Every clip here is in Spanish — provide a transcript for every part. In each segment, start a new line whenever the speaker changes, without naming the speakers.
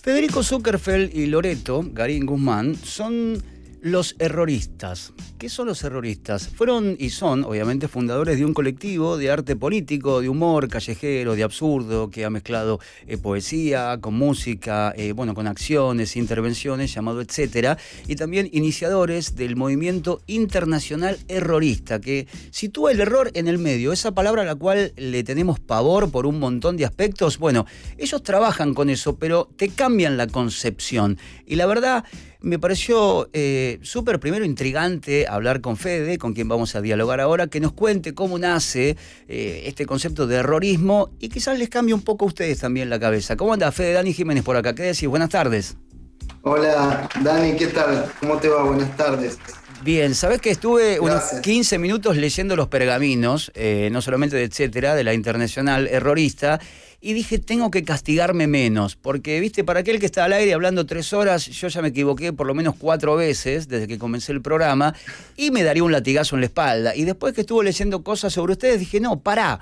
Federico Zuckerfeld y Loreto Garín Guzmán son los erroristas. ¿Qué son los erroristas? Fueron y son, obviamente, fundadores de un colectivo de arte político, de humor callejero, de absurdo, que ha mezclado poesía con música, con acciones, intervenciones, llamado Etcétera, y también iniciadores del movimiento internacional errorista, que sitúa el error en el medio, esa palabra a la cual le tenemos pavor por un montón de aspectos. Bueno, ellos trabajan con eso, pero te cambian la concepción. Y la verdad, me pareció súper primero intrigante hablar con Fede, con quien vamos a dialogar ahora, que nos cuente cómo nace este concepto de errorismo y quizás les cambie un poco a ustedes también la cabeza. ¿Cómo anda, Fede? Dani Jiménez por acá. ¿Qué decís? Buenas tardes.
Hola, Dani, ¿qué tal? ¿Cómo te va? Buenas tardes.
Bien, sabés que estuve unos 15 minutos leyendo los pergaminos, no solamente de Etcétera, de la Internacional Errorista, y dije, tengo que castigarme menos, porque, viste, para aquel que está al aire hablando 3 horas, yo ya me equivoqué por lo menos 4 veces desde que comencé el programa, y me daría un latigazo en la espalda. Y después que estuve leyendo cosas sobre ustedes, dije, no, pará,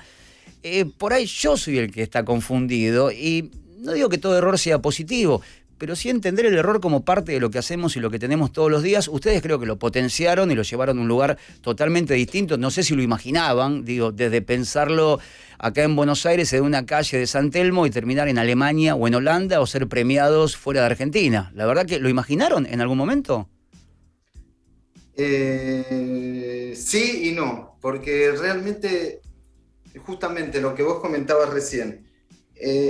por ahí yo soy el que está confundido, y no digo que todo error sea positivo, pero sí entender el error como parte de lo que hacemos y lo que tenemos todos los días. Ustedes creo que lo potenciaron y lo llevaron a un lugar totalmente distinto. No sé si lo imaginaban, digo, desde pensarlo acá en Buenos Aires, en una calle de San Telmo, y terminar en Alemania o en Holanda, o ser premiados fuera de Argentina. ¿La verdad que lo imaginaron en algún momento?
Sí y no, porque realmente, justamente lo que vos comentabas recién,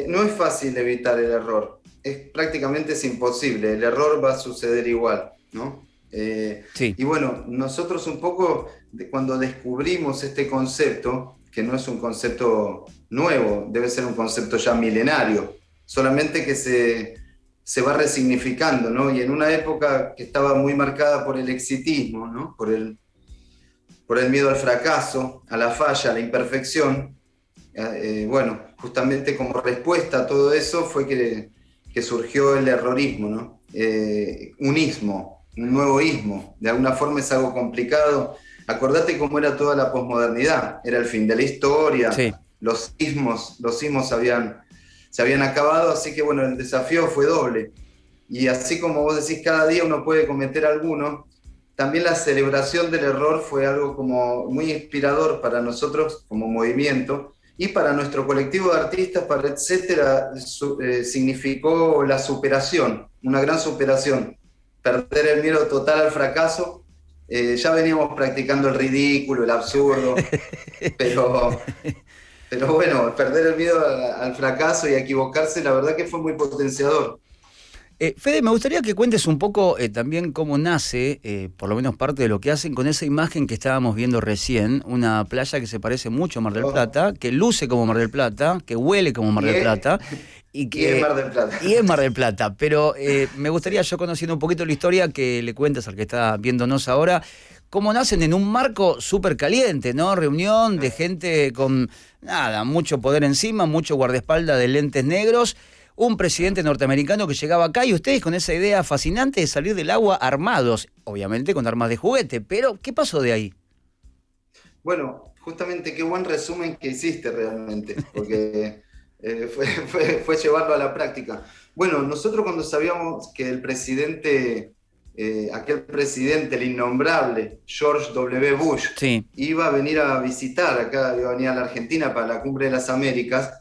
no es fácil evitar el error. Prácticamente es imposible, el error va a suceder igual, ¿no?
Sí.
Y bueno, nosotros un poco, cuando descubrimos este concepto, que no es un concepto nuevo, debe ser un concepto ya milenario, solamente que se va resignificando, ¿no? Y en una época que estaba muy marcada por el exitismo, ¿no? Por el miedo al fracaso, a la falla, a la imperfección, justamente como respuesta a todo eso fue que surgió el errorismo, ¿no? Un ismo, un nuevo ismo. De alguna forma es algo complicado. Acordate cómo era toda la posmodernidad. Era el fin de la historia.
Sí.
Los ismos se habían acabado, así que bueno, el desafío fue doble. Y así como vos decís, cada día uno puede cometer alguno, también la celebración del error fue algo como muy inspirador para nosotros como movimiento. Y para nuestro colectivo de artistas, para Etcétera, significó la superación, una gran superación. Perder el miedo total al fracaso. Ya veníamos practicando el ridículo, el absurdo, pero bueno, perder el miedo al fracaso y a equivocarse, la verdad que fue muy potenciador.
Fede, me gustaría que cuentes un poco también cómo nace, por lo menos parte de lo que hacen, con esa imagen que estábamos viendo recién, una playa que se parece mucho a Mar del Plata, que luce como Mar del Plata, que huele como Mar del Plata. Y
es Mar del Plata.
Y es Mar del Plata, pero me gustaría, yo conociendo un poquito la historia, que le cuentes al que está viéndonos ahora, cómo nacen en un marco súper caliente, ¿no? Reunión de gente con, mucho poder encima, mucho guardaespaldas de lentes negros, un presidente norteamericano que llegaba acá y ustedes con esa idea fascinante de salir del agua armados, obviamente con armas de juguete, pero ¿qué pasó de ahí?
Bueno, justamente qué buen resumen que hiciste realmente, porque fue llevarlo a la práctica. Bueno, nosotros cuando sabíamos que el presidente, aquel presidente, el innombrable, George W. Bush,
sí,
iba a venir a visitar acá, iba a venir a la Argentina para la Cumbre de las Américas,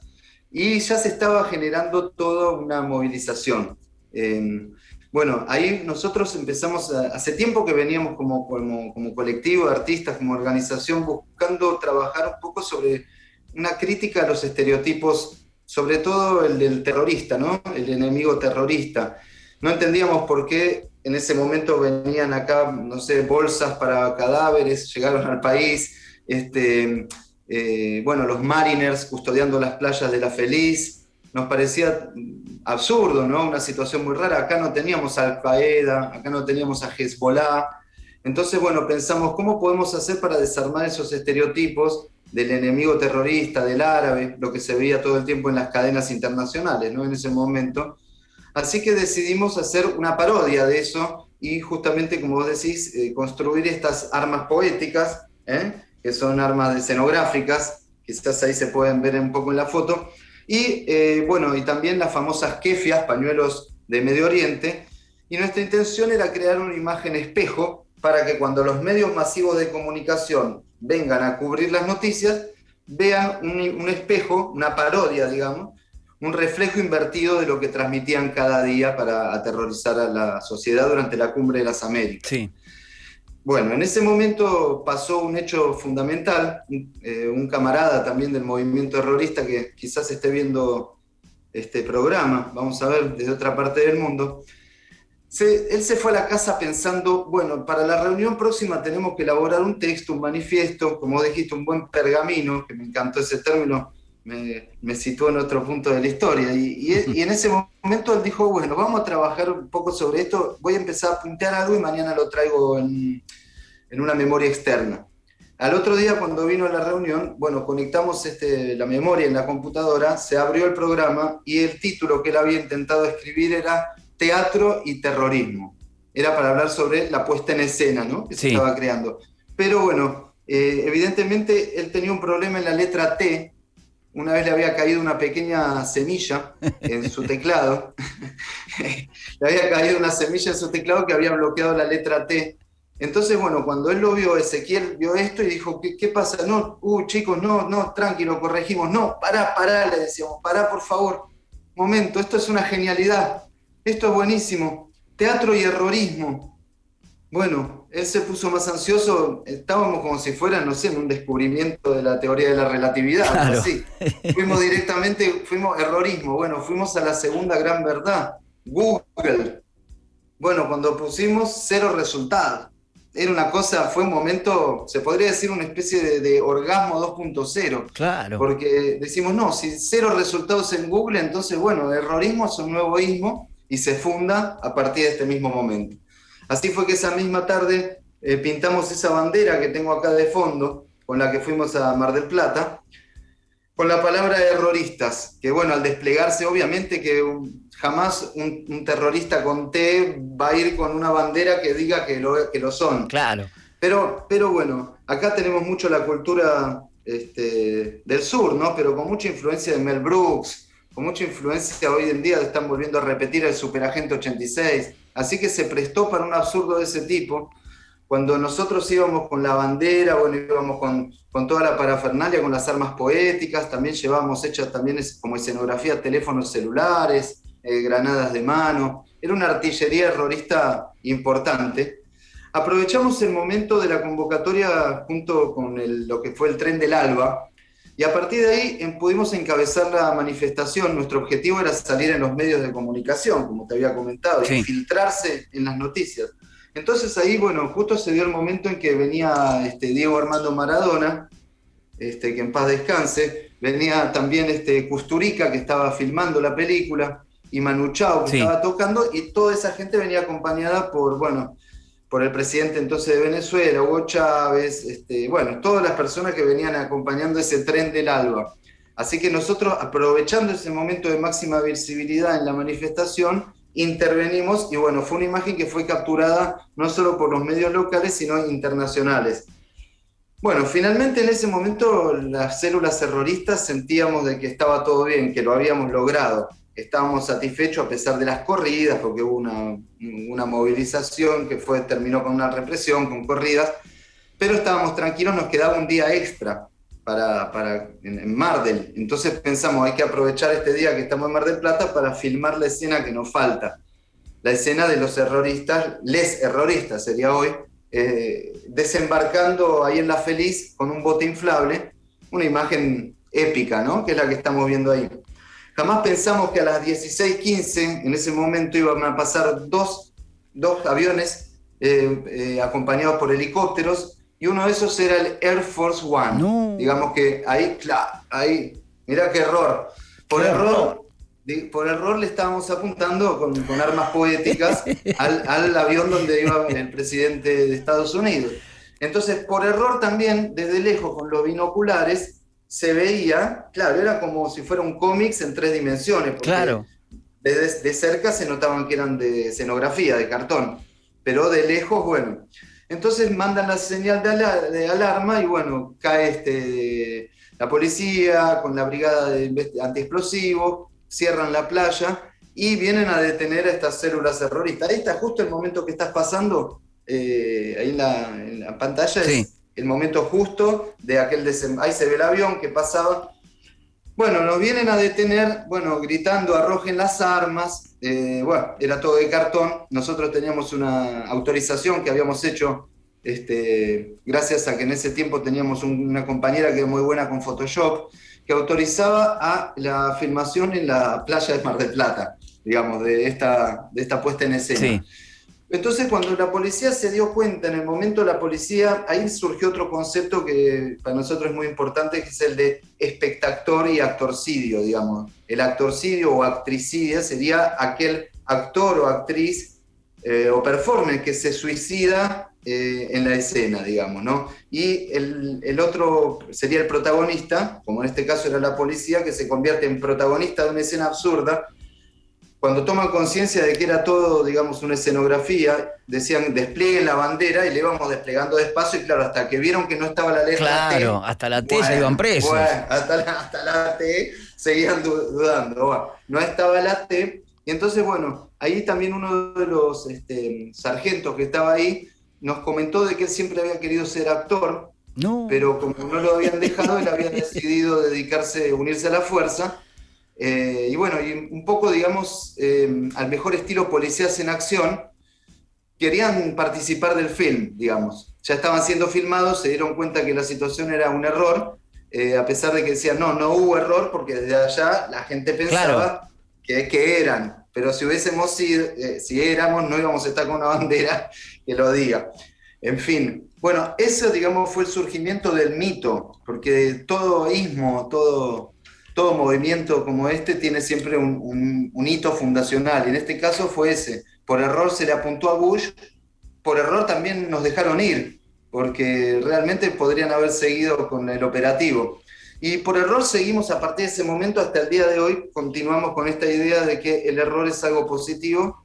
y ya se estaba generando toda una movilización. Ahí nosotros empezamos, hace tiempo que veníamos como colectivo de artistas, como organización, buscando trabajar un poco sobre una crítica a los estereotipos, sobre todo el del terrorista, ¿no? El enemigo terrorista. No entendíamos por qué en ese momento venían acá, no sé, bolsas para cadáveres, llegaron al país, los Mariners custodiando las playas de La Feliz. Nos parecía absurdo, ¿no? Una situación muy rara. Acá no teníamos a Al-Qaeda, acá no teníamos a Hezbollah. Entonces, pensamos, ¿cómo podemos hacer para desarmar esos estereotipos del enemigo terrorista, del árabe, lo que se veía todo el tiempo en las cadenas internacionales, ¿no? En ese momento. Así que decidimos hacer una parodia de eso y justamente, como vos decís, construir estas armas poéticas, que son armas escenográficas, quizás ahí se pueden ver un poco en la foto, y y también las famosas kefias, pañuelos de Medio Oriente, y nuestra intención era crear una imagen espejo para que cuando los medios masivos de comunicación vengan a cubrir las noticias, vean un espejo, una parodia, digamos, un reflejo invertido de lo que transmitían cada día para aterrorizar a la sociedad durante la Cumbre de las Américas.
Sí.
Bueno, en ese momento pasó un hecho fundamental. Un camarada también del movimiento terrorista que quizás esté viendo este programa, vamos a ver, desde otra parte del mundo. Él se fue a la casa pensando, bueno, para la reunión próxima tenemos que elaborar un texto, un manifiesto, como dijiste, un buen pergamino, que me encantó ese término, me situó en otro punto de la historia. Y en ese momento él dijo, bueno, vamos a trabajar un poco sobre esto, voy a empezar a puntear algo y mañana lo traigo en una memoria externa. Al otro día, cuando vino a la reunión, bueno, conectamos la memoria en la computadora, se abrió el programa y el título que él había intentado escribir era Teatro y Terrorismo. Era para hablar sobre la puesta en escena, ¿no?, que se estaba creando. Pero bueno, evidentemente él tenía un problema en la letra T. Una vez le había caído una pequeña semilla en su teclado. Le había caído una semilla en su teclado que había bloqueado la letra T. Entonces, bueno, cuando él lo vio, Ezequiel vio esto y dijo, ¿qué pasa? No, chicos, no, tranquilo, corregimos. No, pará, le decíamos, pará, por favor. Momento, esto es una genialidad. Esto es buenísimo. Teatro y errorismo. Bueno, él se puso más ansioso. Estábamos como si fuera, no sé, en un descubrimiento de la teoría de la relatividad. Claro. Así. Fuimos errorismo. Bueno, fuimos a la segunda gran verdad. Google. Bueno, cuando pusimos 0 resultados. Era una cosa, fue un momento, se podría decir una especie de orgasmo 2.0.
Claro.
Porque decimos, no, si 0 resultados en Google, entonces, bueno, errorismo es un nuevo ismo y se funda a partir de este mismo momento. Así fue que esa misma tarde pintamos esa bandera que tengo acá de fondo, con la que fuimos a Mar del Plata, con la palabra erroristas, que bueno, al desplegarse, obviamente que jamás un terrorista con T va a ir con una bandera que diga que lo son.
Claro.
Pero bueno, acá tenemos mucho la cultura del sur, ¿no? Pero con mucha influencia de Mel Brooks, con mucha influencia hoy en día están volviendo a repetir el Superagente 86. Así que se prestó para un absurdo de ese tipo. Cuando nosotros íbamos con la bandera, bueno, íbamos con toda la parafernalia, con las armas poéticas, también llevábamos hechas también como escenografía teléfonos celulares, granadas de mano. Era una artillería errorista importante. Aprovechamos el momento de la convocatoria junto con lo que fue el Tren del Alba, y a partir de ahí pudimos encabezar la manifestación. Nuestro objetivo era salir en los medios de comunicación, como te había comentado, sí, infiltrarse en las noticias. Entonces ahí, bueno, justo se dio el momento en que venía Diego Armando Maradona, que en paz descanse, venía también Kusturica, que estaba filmando la película, y Manu Chao, que sí, estaba tocando, y toda esa gente venía acompañada por el presidente entonces de Venezuela, Hugo Chávez, todas las personas que venían acompañando ese Tren del Alba. Así que nosotros, aprovechando ese momento de máxima visibilidad en la manifestación, intervenimos, y bueno, fue una imagen que fue capturada no solo por los medios locales, sino internacionales. Bueno, finalmente en ese momento las células terroristas sentíamos de que estaba todo bien, que lo habíamos logrado. Estábamos satisfechos a pesar de las corridas, porque hubo una movilización que terminó con una represión, con corridas, pero estábamos tranquilos, nos quedaba un día extra en Mar del. Entonces pensamos, hay que aprovechar este día que estamos en Mar del Plata para filmar la escena que nos falta. La escena de los erroristas, les erroristas sería hoy, desembarcando ahí en La Feliz con un bote inflable, una imagen épica, ¿no?, que es la que estamos viendo ahí. Jamás pensamos que a las 16:15, en ese momento iban a pasar dos aviones acompañados por helicópteros, y uno de esos era el Air Force One. No. Digamos que ahí, mirá qué error. Por error le estábamos apuntando con armas poéticas al avión donde iba el presidente de Estados Unidos. Entonces, por error también, desde lejos, con los binoculares, se veía, claro, era como si fuera un cómics en 3 dimensiones, porque claro, de cerca se notaban que eran de escenografía, de cartón, pero de lejos, bueno. Entonces mandan la señal de alarma y bueno, cae la policía con la brigada de antiexplosivos, cierran la playa y vienen a detener a estas células terroristas. Ahí está justo el momento que estás pasando, ahí en la pantalla,
Sí.
es el momento justo de aquel ahí se ve el avión que pasaba. Bueno, nos vienen a detener, bueno, gritando, arrojen las armas. Bueno, era todo de cartón. Nosotros teníamos una autorización que habíamos hecho, gracias a que en ese tiempo teníamos una compañera que era muy buena con Photoshop, que autorizaba a la filmación en la playa de Mar del Plata, digamos, de esta puesta en escena.
Sí.
Entonces, cuando la policía se dio cuenta, en el momento la policía, ahí surgió otro concepto que para nosotros es muy importante, que es el de espectactor y actorcidio, digamos. El actorcidio o actricidia sería aquel actor o actriz o performer que se suicida en la escena, digamos, ¿no? Y el otro sería el protagonista, como en este caso era la policía, que se convierte en protagonista de una escena absurda. Cuando toman conciencia de que era todo, digamos, una escenografía, decían desplieguen la bandera y le íbamos desplegando despacio, y claro, hasta que vieron que no estaba la letra
Claro,
T,
hasta la T ya iban presos.
Bueno, hasta la T seguían dudando. Bueno, no estaba la T, y entonces, bueno, ahí también uno de los sargentos que estaba ahí nos comentó de que él siempre había querido ser actor, pero como no lo habían dejado, él había decidido dedicarse, unirse a la fuerza. Y bueno, y un poco, digamos, al mejor estilo Policías en Acción, querían participar del film, digamos. Ya estaban siendo filmados, se dieron cuenta que la situación era un error, a pesar de que decían, no hubo error, porque desde allá la gente pensaba que eran, pero si hubiésemos sido, si éramos, no íbamos a estar con una bandera que lo diga. En fin, bueno, eso, digamos, fue el surgimiento del mito, porque todo ismo, todo movimiento como este tiene siempre un hito fundacional, y en este caso fue ese. Por error se le apuntó a Bush, por error también nos dejaron ir, porque realmente podrían haber seguido con el operativo. Y por error seguimos a partir de ese momento hasta el día de hoy, continuamos con esta idea de que el error es algo positivo,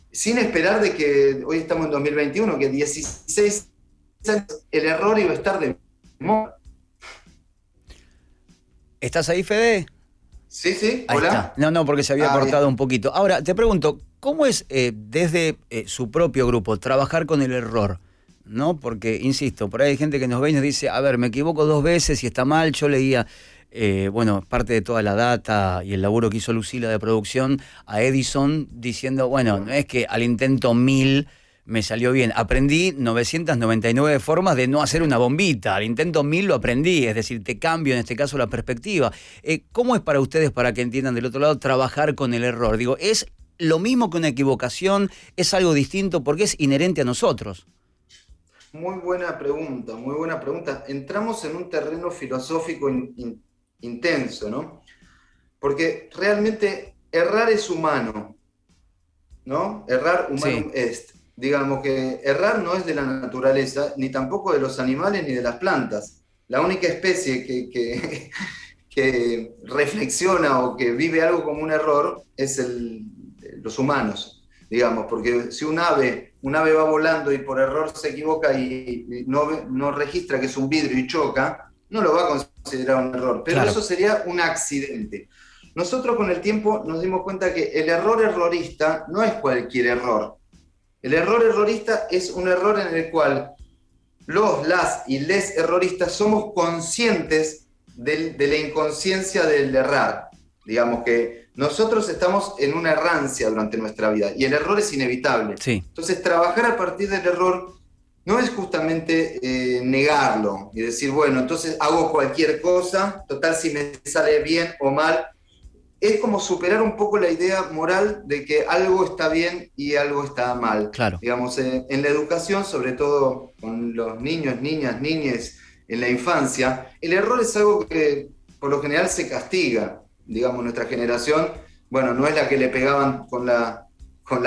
sin esperar de que hoy estamos en 2021, que 16 años el error iba a estar de moda.
¿Estás ahí, Fede?
Sí, sí,
Ahí
hola.
está. No, porque se había cortado
bien.
un poquito. Ahora, te pregunto, ¿cómo es desde su propio grupo trabajar con el error? ¿No? Porque, insisto, por ahí hay gente que nos ve y nos dice, a ver, me equivoco 2 veces y está mal. Yo leía, bueno, parte de toda la data y el laburo que hizo Lucila de producción a Edison diciendo, bueno, no es que al intento 1000 me salió bien. Aprendí 999 formas de no hacer una bombita. Al intento 1000 lo aprendí, es decir, te cambio en este caso la perspectiva. ¿Cómo es para ustedes, para que entiendan del otro lado, trabajar con el error? Digo, ¿es lo mismo que una equivocación? ¿Es algo distinto? Porque es inherente a nosotros.
Muy buena pregunta, muy buena pregunta. Entramos en un terreno filosófico intenso, ¿no? Porque realmente errar es humano, ¿no? Errar humano est. Digamos que errar no es de la naturaleza, ni tampoco de los animales ni de las plantas. La única especie que reflexiona o que vive algo como un error es los humanos, digamos, porque si un ave va volando y por error se equivoca y no registra que es un vidrio y choca, no lo va a considerar un error, pero claro, eso sería un accidente. Nosotros con el tiempo nos dimos cuenta que el error errorista no es cualquier error. El error errorista es un error en el cual las y les erroristas somos conscientes de la inconsciencia del errar. Digamos que nosotros estamos en una errancia durante nuestra vida y el error es inevitable.
Sí.
Entonces, trabajar a partir del error no es justamente negarlo y decir, bueno, entonces hago cualquier cosa, total si me sale bien o mal. Es como superar un poco la idea moral de que algo está bien y algo está mal.
Claro.
Digamos, en la educación, sobre todo con los niños, niñas, niñes, en la infancia, el error es algo que por lo general se castiga. Digamos, nuestra generación, bueno, no es la que le pegaban con la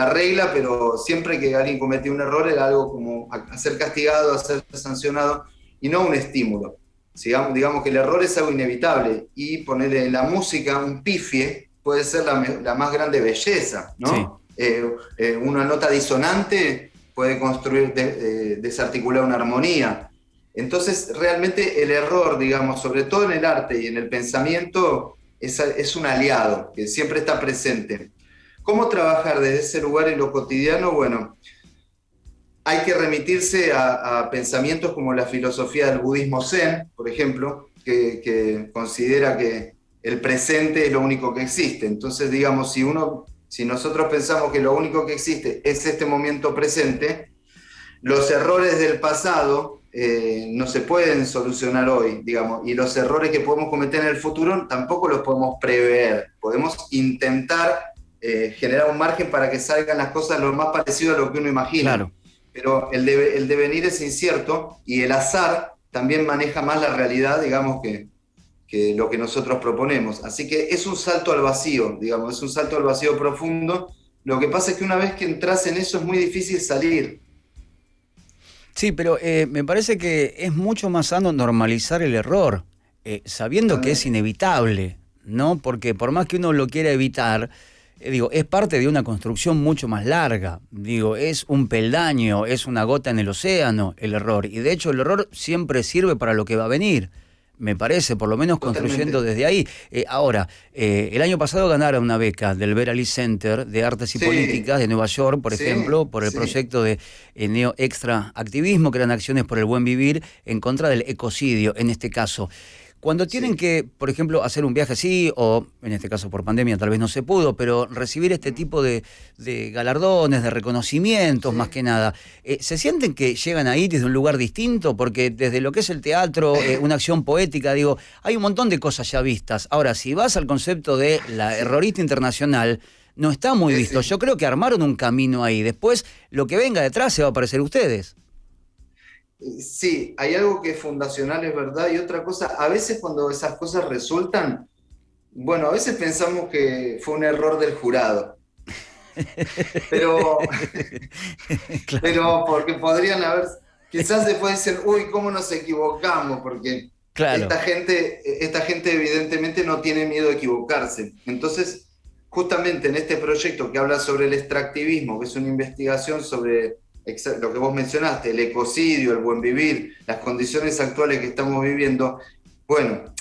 regla, pero siempre que alguien cometía un error era algo como a ser castigado, a ser sancionado, y no un estímulo. Digamos que el error es algo inevitable, y ponerle en la música un pifie puede ser la más grande belleza, ¿no? Sí. Una nota disonante puede construir, desarticular una armonía. Entonces, realmente el error, digamos, sobre todo en el arte y en el pensamiento, es un aliado que siempre está presente. ¿Cómo trabajar desde ese lugar en lo cotidiano? Bueno, hay que remitirse a pensamientos como la filosofía del budismo zen, por ejemplo, que considera que el presente es lo único que existe. Entonces, digamos, si nosotros pensamos que lo único que existe es este momento presente, los errores del pasado no se pueden solucionar hoy, digamos, y los errores que podemos cometer en el futuro tampoco los podemos prever. Podemos intentar generar un margen para que salgan las cosas lo más parecido a lo que uno imagina.
Claro.
Pero el devenir es incierto y el azar también maneja más la realidad, digamos, que lo que nosotros proponemos. Así que es un salto al vacío, digamos, es un salto al vacío profundo. Lo que pasa es que una vez que entras en eso es muy difícil salir.
Sí, pero me parece que es mucho más sano normalizar el error, sabiendo que es inevitable, ¿no? Porque por más que uno lo quiera evitar, digo, es parte de una construcción mucho más larga. Digo, es un peldaño, es una gota en el océano el error. Y de hecho el error siempre sirve para lo que va a venir. Me parece, por lo menos construyendo
Totalmente.
desde ahí. Ahora, el año pasado ganaron una beca del Veralí Center de Artes y
Sí,
Políticas de Nueva York, por
sí,
ejemplo, por el
sí.
proyecto de Neo Extra Activismo, que eran acciones por el buen vivir en contra del ecocidio, en este caso. Cuando tienen
Sí.
que, por ejemplo, hacer un viaje así, o en este caso por pandemia tal vez no se pudo, pero recibir este tipo de galardones, de reconocimientos más
Sí.
que nada, ¿se sienten que llegan ahí desde un lugar distinto? Porque desde lo que es el teatro, una acción poética, digo, hay un montón de cosas ya vistas. Ahora, si vas al concepto de la
Sí.
errorista internacional, no está muy visto.
Sí.
Yo creo que armaron un camino ahí. Después, lo que venga detrás se va a parecer a ustedes.
Sí, hay algo que es fundacional, es verdad, y otra cosa, a veces cuando esas cosas resultan, bueno, a veces pensamos que fue un error del jurado, pero,
Claro,
pero porque podrían haber, quizás después dicen, uy, ¿cómo nos equivocamos? Porque
claro.
esta gente evidentemente no tiene miedo de equivocarse. Entonces, justamente en este proyecto que habla sobre el extractivismo, que es una investigación sobre lo que vos mencionaste, el ecocidio, el buen vivir, las condiciones actuales que estamos viviendo, bueno,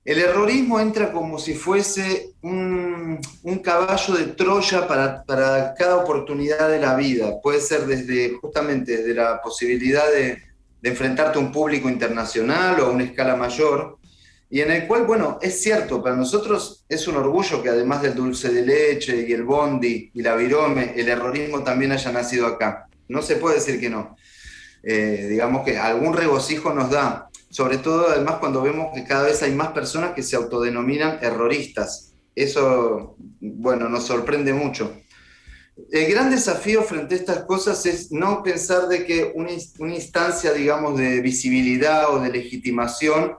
el errorismo entra como si fuese un caballo de Troya para cada oportunidad de la vida. Puede ser desde justamente desde la posibilidad de enfrentarte a un público internacional o a una escala mayor, y en el cual, bueno, es cierto, para nosotros es un orgullo que además del dulce de leche y el bondi y la virome, el errorismo también haya nacido acá. No se puede decir que no. Digamos que algún regocijo nos da, sobre todo además cuando vemos que cada vez hay más personas que se autodenominan erroristas. Eso, bueno, nos sorprende mucho. El gran desafío frente a estas cosas es no pensar de que una instancia, digamos, de visibilidad o de legitimación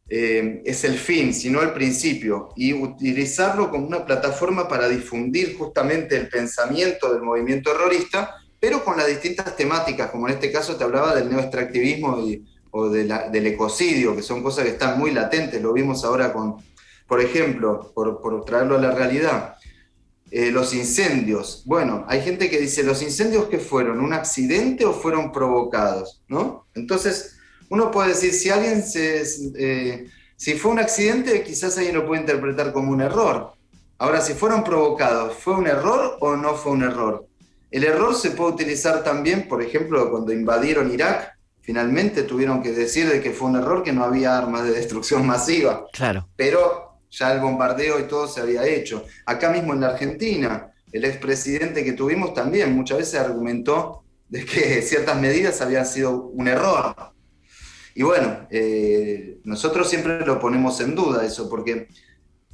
es el fin, sino el principio, y utilizarlo como una plataforma para difundir justamente el pensamiento del movimiento terrorista, pero con las distintas temáticas, como en este caso te hablaba del neoextractivismo o del ecocidio, que son cosas que están muy latentes, lo vimos ahora con, por ejemplo, por traerlo a la realidad, los incendios. Bueno, hay gente que dice, ¿los incendios qué fueron? ¿Un accidente o fueron provocados? ¿No? Entonces, uno puede decir, si fue un accidente, quizás alguien lo puede interpretar como un error. Ahora, si fueron provocados, ¿fue un error o no fue un error? El error se puede utilizar también, por ejemplo, cuando invadieron Irak, finalmente tuvieron que decir de que fue un error que no había armas de destrucción masiva,
Claro.
pero ya el bombardeo y todo se había hecho. Acá mismo en la Argentina, el expresidente que tuvimos también muchas veces argumentó de que ciertas medidas habían sido un error. Y bueno, nosotros siempre lo ponemos en duda eso, porque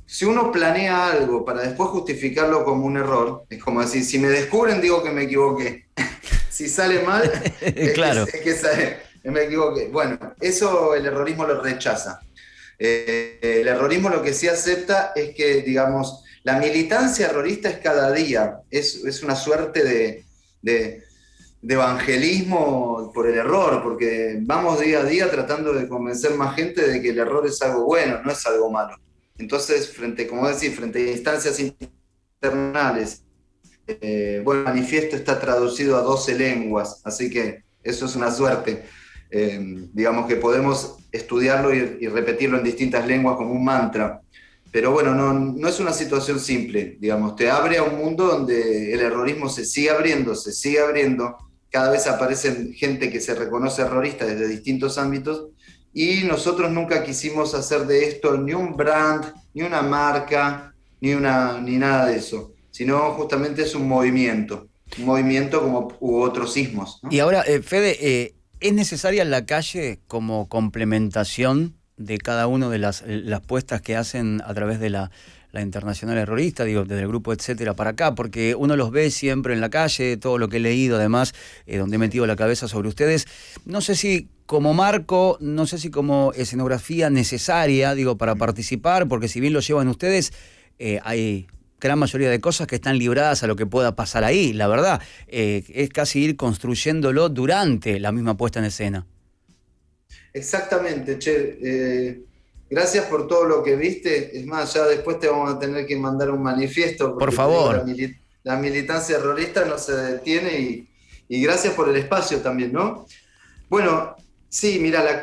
si uno planea algo para después justificarlo como un error, es como decir, si me descubren digo que me equivoqué. Si sale mal,
Claro.
me equivoqué. Bueno, eso el errorismo lo rechaza. El errorismo lo que sí acepta es que, digamos, la militancia errorista es cada día, es una suerte de, de evangelismo por el error, porque vamos día a día tratando de convencer más gente de que el error es algo bueno, no es algo malo. Entonces, como decir, frente a instancias internacionales, bueno, el manifiesto está traducido a 12 lenguas, así que eso es una suerte. Digamos que podemos estudiarlo y repetirlo en distintas lenguas como un mantra. Pero bueno, no es una situación simple, digamos, te abre a un mundo donde el errorismo se sigue abriendo, cada vez aparecen gente que se reconoce errorista desde distintos ámbitos, y nosotros nunca quisimos hacer de esto ni un brand, ni una marca, ni nada de eso, sino justamente es un movimiento como hubo otros sismos,
Y
¿no?
ahora, Fede, ¿es necesaria la calle como complementación de cada una de las puestas que hacen a través de la Internacional Errorista, digo, desde el grupo etcétera para acá? Porque uno los ve siempre en la calle, todo lo que he leído además, donde he metido la cabeza sobre ustedes. No sé si como marco, no sé si como escenografía necesaria, digo, para participar, porque si bien lo llevan ustedes, hay gran mayoría de cosas que están libradas a lo que pueda pasar ahí, la verdad. Es casi ir construyéndolo durante la misma puesta en escena.
Exactamente, Che. Gracias por todo lo que viste. Es más, ya después te vamos a tener que mandar un manifiesto,
Por
porque te digo,
favor.
la militancia errorista no se detiene y gracias por el espacio también, ¿no? Bueno, sí, mira,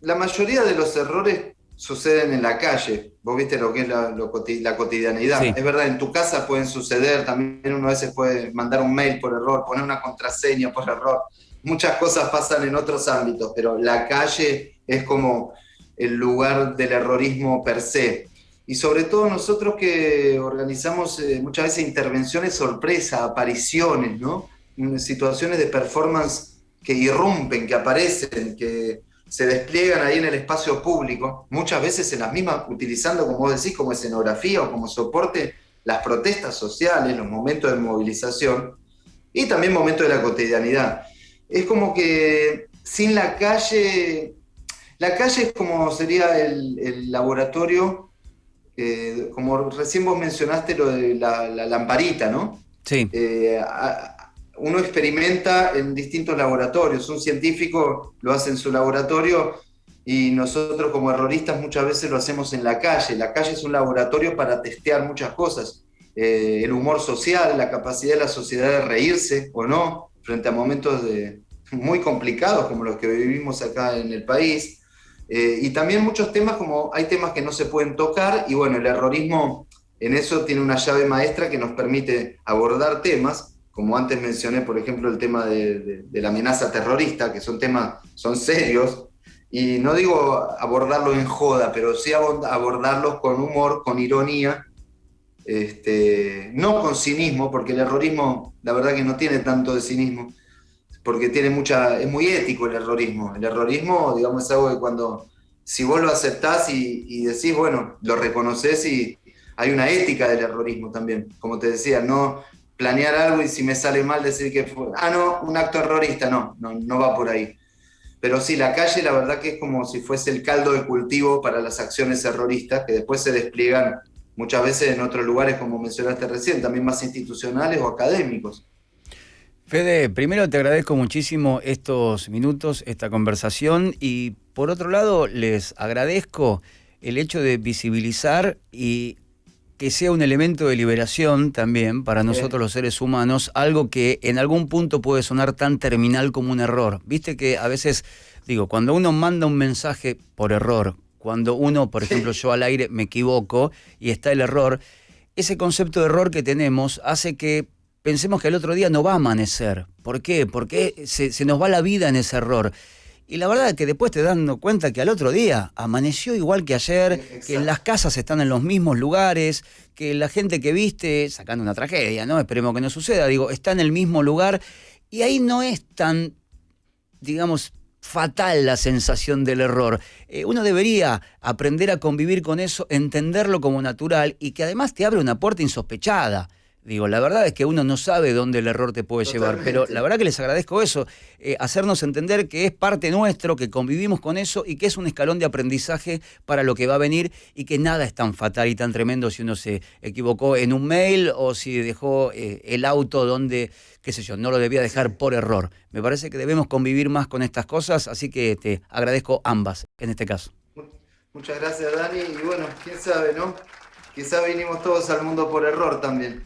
la mayoría de los errores suceden en la calle. Vos viste lo que es la cotidianidad.
Sí.
Es verdad, en tu casa pueden suceder, también uno a veces puede mandar un mail por error, poner una contraseña por error. Muchas cosas pasan en otros ámbitos, pero la calle es como el lugar del errorismo per se. Y sobre todo nosotros que organizamos muchas veces intervenciones sorpresa, apariciones, ¿no? Situaciones de performance que irrumpen, que aparecen, que se despliegan ahí en el espacio público, muchas veces en las mismas, utilizando, como vos decís, como escenografía o como soporte, las protestas sociales, los momentos de movilización y también momentos de la cotidianidad. Es como que sin la calle es como sería el laboratorio, como recién vos mencionaste lo de la lamparita, ¿no?
Sí.
Uno experimenta en distintos laboratorios, un científico lo hace en su laboratorio y nosotros como erroristas muchas veces lo hacemos en la calle. La calle es un laboratorio para testear muchas cosas, el humor social, la capacidad de la sociedad de reírse o no frente a momentos muy complicados como los que vivimos acá en el país. Y también muchos temas, como hay temas que no se pueden tocar, y bueno, el errorismo en eso tiene una llave maestra que nos permite abordar temas, como antes mencioné, por ejemplo, el tema de la amenaza terrorista, que son temas, son serios, y no digo abordarlo en joda, pero sí abordarlos con humor, con ironía, no con cinismo, porque el errorismo, la verdad que no tiene tanto de cinismo, porque es muy ético el errorismo. El errorismo, digamos, es algo que si vos lo aceptás y decís, bueno, lo reconoces y hay una ética del errorismo también. Como te decía, no planear algo y si me sale mal decir que fue, no, un acto errorista, no va por ahí. Pero sí, la calle la verdad que es como si fuese el caldo de cultivo para las acciones erroristas que después se despliegan muchas veces en otros lugares, como mencionaste recién, también más institucionales o académicos.
Fede, primero te agradezco muchísimo estos minutos, esta conversación, y por otro lado les agradezco el hecho de visibilizar y que sea un elemento de liberación también para nosotros los seres humanos, algo que en algún punto puede sonar tan terminal como un error. Viste que a veces, digo, cuando uno manda un mensaje por error, cuando uno, por ejemplo, yo al aire me equivoco y está el error, ese concepto de error que tenemos hace que pensemos que el otro día no va a amanecer. ¿Por qué? Porque se nos va la vida en ese error. Y la verdad es que después te das cuenta que al otro día amaneció igual que ayer,
Exacto.
que las casas están en los mismos lugares, que la gente que viste, sacando una tragedia, ¿no? Esperemos que no suceda, digo, está en el mismo lugar. Y ahí no es tan, digamos, fatal la sensación del error. Uno debería aprender a convivir con eso, entenderlo como natural y que además te abre una puerta insospechada. Digo, la verdad es que uno no sabe dónde el error te puede llevar, pero la verdad que les agradezco eso, hacernos entender que es parte nuestro, que convivimos con eso y que es un escalón de aprendizaje para lo que va a venir y que nada es tan fatal y tan tremendo si uno se equivocó en un mail o si dejó el auto donde, qué sé yo, no lo debía dejar por error. Me parece que debemos convivir más con estas cosas, así que te agradezco ambas en este caso.
Muchas gracias, Dani, y bueno, quién sabe, ¿no? Quizás vinimos todos al mundo por error también.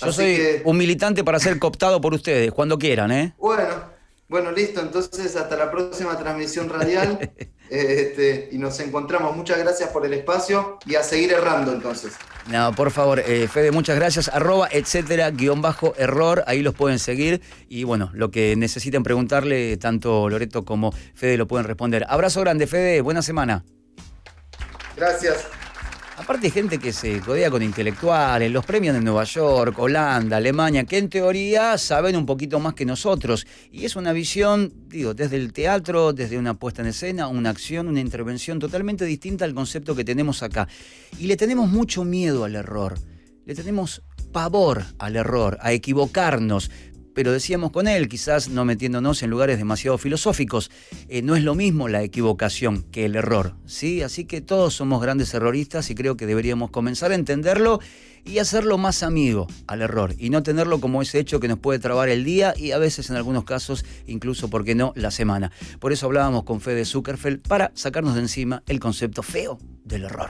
Yo soy un militante para ser cooptado por ustedes, cuando quieran, ¿eh?
Bueno, listo, entonces hasta la próxima transmisión radial. y nos encontramos. Muchas gracias por el espacio y a seguir errando entonces.
No, por favor, Fede, muchas gracias. @etcétera_error, ahí los pueden seguir. Y bueno, lo que necesiten preguntarle, tanto Loreto como Fede lo pueden responder. Abrazo grande, Fede, buena semana.
Gracias.
Aparte hay gente que se codea con intelectuales, los premios de Nueva York, Holanda, Alemania, que en teoría saben un poquito más que nosotros. Y es una visión, digo, desde el teatro, desde una puesta en escena, una acción, una intervención totalmente distinta al concepto que tenemos acá. Y le tenemos mucho miedo al error, le tenemos pavor al error, a equivocarnos. Pero decíamos con él, quizás no metiéndonos en lugares demasiado filosóficos, no es lo mismo la equivocación que el error, ¿sí? Así que todos somos grandes erroristas y creo que deberíamos comenzar a entenderlo y hacerlo más amigo al error y no tenerlo como ese hecho que nos puede trabar el día y a veces en algunos casos incluso, ¿por qué no?, la semana. Por eso hablábamos con Fede Zuckerfeld para sacarnos de encima el concepto feo del error.